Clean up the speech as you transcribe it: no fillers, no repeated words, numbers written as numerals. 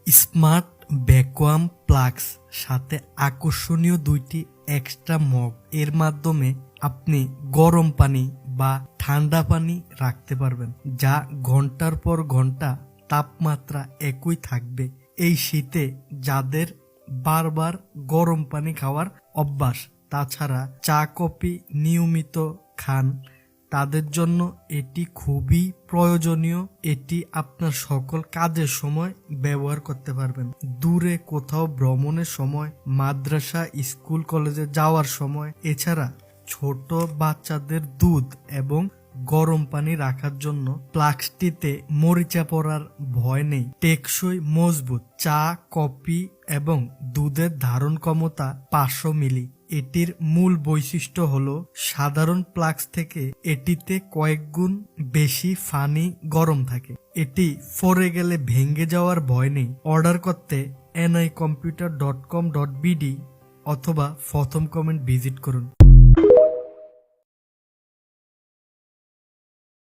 Smart vacuum plugs সাথে আকর্ষণীয় দুইটি এক্সট্রা মগ এর মাধ্যমে আপনি গরম পানি বা ঠান্ডা পানি রাখতে পারবেন, যা ঘন্টার পর ঘন্টা তাপমাত্রা একই থাকবে। এই শীতে যাদের বারবার গরম পানি খাওয়ার অভ্যাস, তাছাড়া চা কফি নিয়মিত খান, তাদের জন্য এটি খুবই প্রয়োজনীয়। এটি আপনার সকল কাজের সময় ব্যবহার করতে পারবেন। দূরে কোথাও ভ্রমণের সময়, মাদ্রাসা স্কুল কলেজে যাওয়ার সময়, এছাড়া ছোট বাচ্চাদের দুধ এবং গরম পানি রাখার জন্য প্লাস্কটিতে মরিচা পড়ার ভয় নেই। টেকসই, মজবুত, চা কফি এবং দুধের ধারণ ক্ষমতা 500 মিলি। এটির মূল বৈশিষ্ট্য হলো সাধারণ প্লাগস থেকে এটিতে কয়েক গুণ বেশি পানি গরম থাকে। এটি পড়ে গেলে ভেঙে যাওয়ার ভয় নেই। অর্ডার করতে nicomputer.com.bd অথবা প্রথম কমেন্ট ভিজিট করুন।